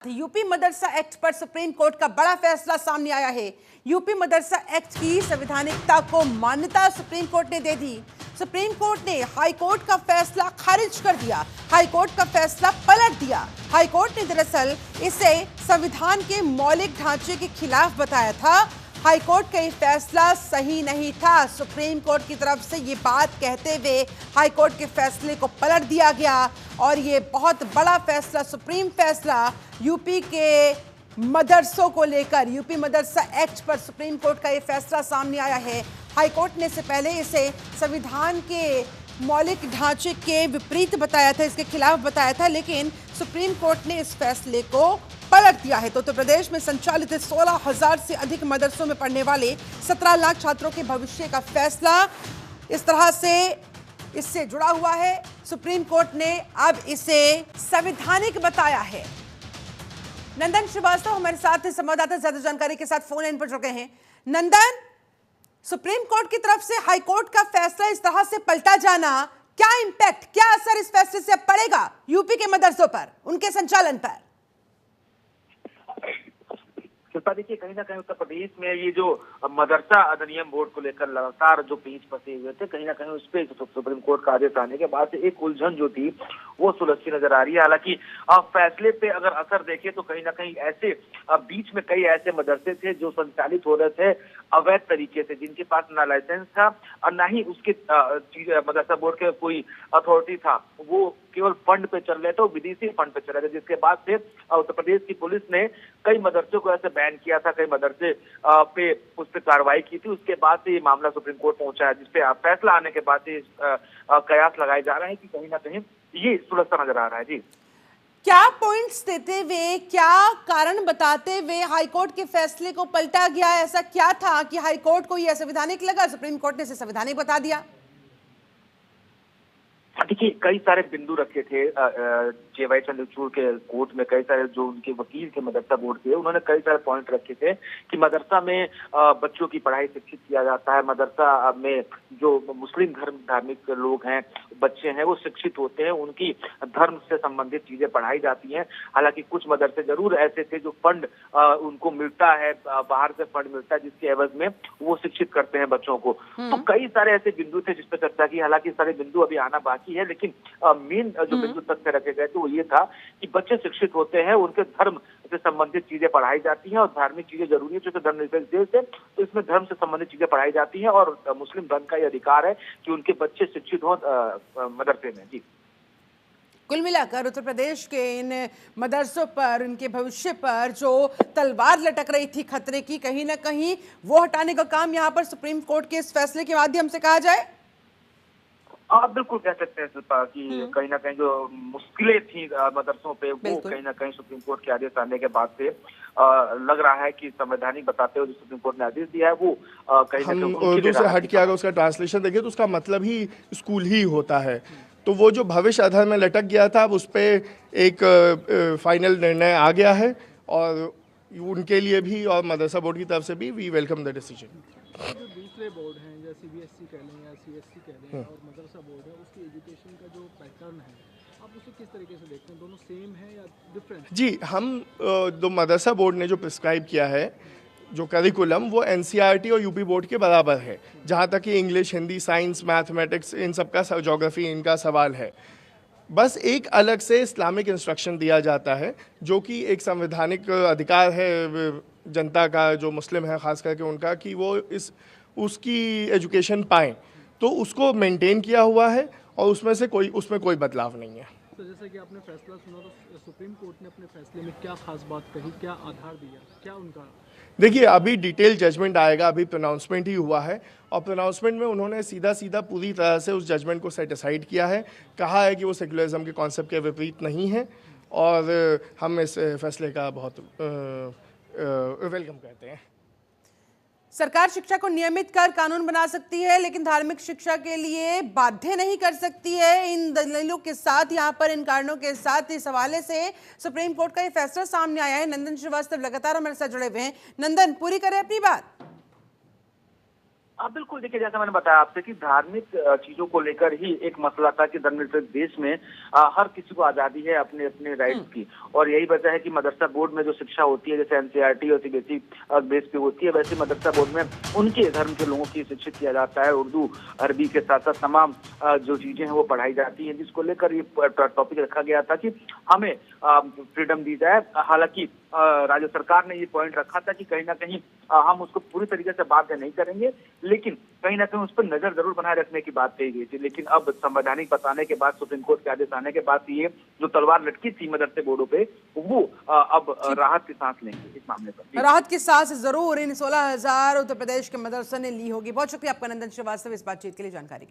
UP मदरसा act पर supreme court का बड़ा फैसला सामने आया है। यूपी मदरसा एक्ट की संवैधानिकता को मान्यता सुप्रीम कोर्ट ने दे दी। सुप्रीम कोर्ट ने हाई कोर्ट का फैसला खारिज कर दिया। हाई कोर्ट का फैसला पलट दिया। हाई कोर्ट ने दरअसल इसे संविधान के मौलिक ढांचे के खिलाफ बताया था। हाई कोर्ट का ये फैसला सही नहीं था। सुप्रीम कोर्ट की तरफ से ये बात कहते हुए हाई कोर्ट के फैसले को पलट दिया गया और ये बहुत बड़ा फैसला, सुप्रीम फैसला यूपी के मदरसों को लेकर, यूपी मदरसा एक्ट पर सुप्रीम कोर्ट का ये फैसला सामने आया है। हाई कोर्ट ने इससे पहले इसे संविधान के मौलिक ढांचे के विपरीत बताया था, इसके खिलाफ बताया था, लेकिन सुप्रीम कोर्ट ने इस फैसले को पलट दिया है। तो उत्तर प्रदेश में संचालित 16,000 से अधिक मदरसों में पढ़ने वाले 17 लाख छात्रों के भविष्य का फैसला इस तरह से इससे जुड़ा हुआ है। सुप्रीम कोर्ट ने अब इसे संवैधानिक बताया है। नंदन श्रीवास्तव हमारे साथ संवाददाता ज्यादा जानकारी के साथ फोन लाइन पर जुड़ गए हैं। नंदन, सुप्रीम कोर्ट की तरफ से हाई कोर्ट का फैसला इस तरह से पलटा जाना, क्या इंपैक्ट, क्या असर इस फैसले से पड़ेगा यूपी के मदरसों पर, उनके संचालन पर? शिल्पा, देखिए, कहीं ना कहीं उत्तर प्रदेश में ये जो मदरसा अधिनियम बोर्ड को लेकर लगातार जो पेच फंसे हुए थे, कहीं ना कहीं उस पर सुप्रीम कोर्ट का आदेश आने के बाद से एक उलझन जो थी वो सुलझती नजर आ रही है। हालांकि फैसले पे अगर असर देखें तो कहीं ना कहीं ऐसे बीच में कई ऐसे मदरसे थे जो संचालित हो रहे थे अवैध तरीके से, जिनके पास ना लाइसेंस था और ना ही उसके मदरसा बोर्ड के कोई अथॉरिटी था, वो केवल फंड पे चल रहे थे, विदेशी फंड पे चल रहे थे, जिसके बाद से उत्तर प्रदेश की पुलिस ने कई मदरसों को ऐसे बैन किया था, कई मदरसे पे उस पर कार्रवाई की थी। उसके बाद से ये मामला सुप्रीम कोर्ट पहुंचा है, जिसपे फैसला आने के बाद से कयास लगाए जा रहे हैं कि कहीं ना कहीं ये सुलझता नजर आ रहा है। जी, क्या पॉइंट्स देते हुए, क्या कारण बताते हुए हाईकोर्ट के फैसले को पलटा गया? ऐसा क्या था कि हाईकोर्ट को यह असंवैधानिक लगा, सुप्रीम कोर्ट ने इसे संवैधानिक बता दिया? देखिए, कई सारे बिंदु रखे थे जेवाई चंद्रचूड़ के कोर्ट में। कई सारे जो उनके वकील थे मदरसा बोर्ड के, उन्होंने कई सारे पॉइंट रखे थे कि मदरसा में बच्चों की पढ़ाई शिक्षित किया जाता है, मदरसा में जो मुस्लिम धार्मिक लोग हैं, बच्चे हैं, वो शिक्षित होते हैं, उनकी धर्म से संबंधित चीजें पढ़ाई जाती हैं। हालांकि कुछ मदरसे जरूर ऐसे थे जो फंड उनको मिलता है, बाहर से फंड मिलता है, जिसके एवज में वो शिक्षित करते हैं बच्चों को। तो कई सारे ऐसे बिंदु थे जिसपे चर्चा की। हालांकि सारे बिंदु अभी आना बाकी है, लेकिन मेन जो बिंदु तथ्य रखे गए थे वो ये था कि बच्चे शिक्षित होते हैं, उनके धर्म से संबंधित चीजें पढ़ाई जाती हैं और धार्मिक चीजें जरूरी है, क्योंकि धर्मनिरपेक्ष देश है, तो इसमें धर्म से संबंधित चीजें पढ़ाई जाती हैं और मुस्लिम धर्म का ये अधिकार है कि उनके बच्चे शिक्षित हो मदरसे में। जी, कुल मिलाकर उत्तर प्रदेश के इन मदरसों पर, उनके भविष्य पर जो तलवार लटक रही थी खतरे की, कहीं ना कहीं वो हटाने का काम यहाँ पर सुप्रीम कोर्ट के इस फैसले के माध्यम से कहा जाए। आप बिल्कुल कह सकते हैं शिल्पा कि कहीं ना कहीं जो मुश्किलें थी मदरसों पे, वो कहीं ना कहीं सुप्रीम कोर्ट के आदेश आने के बाद से लग रहा है कि संवैधानिक बताते हुए जो सुप्रीम कोर्ट ने आदेश दिया है वो कहीं ना कहीं उर्दू से हट के अगर उसका ट्रांसलेशन देखें तो उसका मतलब ही स्कूल ही होता है। तो वो जो भविष्य अधर में लटक गया था, अब उस पर एक फाइनल निर्णय आ गया है और उनके लिए भी और मदरसा बोर्ड की तरफ से भी वी वेलकम द डिसीजन। जो दूसरे बोर्ड हैं, या सीबीएसई कह लें या सीएससी कह लें, और मदरसा बोर्ड है, उसकी एजुकेशन का जो पैटर्न है, आप उसे किस तरीके से देखते हैं? दोनों सेम है या डिफरेंट? जी, हम जो मदरसा बोर्ड ने जो प्रिस्क्राइब किया है जो करिकुलम, वो एनसीईआरटी और यूपी बोर्ड के बराबर है, जहाँ तक कि इंग्लिश, हिंदी, साइंस, मैथमेटिक्स, इन सब का, ज्योग्राफी, इनका सवाल है। बस एक अलग से इस्लामिक इंस्ट्रक्शन दिया जाता है, जो कि एक संवैधानिक अधिकार है जनता का, जो मुस्लिम है ख़ास करके उनका, कि वो उसकी एजुकेशन पाएँ। तो उसको मेंटेन किया हुआ है और उसमें कोई बदलाव नहीं है। तो जैसे कि आपने फैसला सुना, तो सुप्रीम कोर्ट ने अपने फैसले में क्या खास बात कही, क्या आधार दिया, क्या उनका? देखिए, अभी डिटेल जजमेंट आएगा, अभी प्रोनाउंसमेंट ही हुआ है और प्रोनाउंसमेंट में उन्होंने सीधा पूरी तरह से उस जजमेंट को सेटिसाइड किया है, कहा है कि वो सेक्युलरिज्म के कॉन्सेप्ट के विपरीत नहीं है और हम इस फैसले का बहुत वेलकम करते हैं। सरकार शिक्षा को नियमित कर कानून बना सकती है, लेकिन धार्मिक शिक्षा के लिए बाध्य नहीं कर सकती है। इन दलीलों के साथ, यहाँ पर इन कारणों के साथ, इस हवाले से सुप्रीम कोर्ट का ये फैसला सामने आया है। नंदन श्रीवास्तव लगातार हमारे साथ जुड़े हुए हैं। नंदन, पूरी करें अपनी बात। बिल्कुल, देखिए जैसा मैंने बताया आपसे कि धार्मिक चीजों को लेकर ही एक मसला था कि धर्मनिरपेक्ष देश में हर किसी को आजादी है अपने अपने राइट्स की, और यही वजह है कि मदरसा बोर्ड में जो शिक्षा होती है, जैसे एनसीईआरटी और सीबीएसई बेस पे होती है, वैसे मदरसा बोर्ड में उनके धर्म के लोगों की शिक्षित किया जाता है। उर्दू, अरबी के साथ साथ तमाम जो चीजें हैं वो पढ़ाई जाती हैं, जिसको लेकर ये टॉपिक रखा गया था कि हमें फ्रीडम दी जाए। हालांकि राज्य सरकार ने ये पॉइंट रखा था कि कहीं ना कहीं हम उसको पूरी तरीके से बाध्य नहीं करेंगे, लेकिन कहीं ना कहीं उस पर नजर जरूर बनाए रखने की बात कही गई थी। लेकिन अब संवैधानिक बताने के बाद, सुप्रीम कोर्ट के आदेश आने के बाद, ये जो तलवार लटकी थी मदरसे बोर्डों पे, वो अब राहत की सांस लेंगे इस मामले पर। राहत की सांस जरूर इन 16,000 उत्तर प्रदेश के मदरसों ने ली होगी। बहुत शुक्रिया आपका नंदन श्रीवास्तव इस बातचीत के लिए, जानकारी के लिए।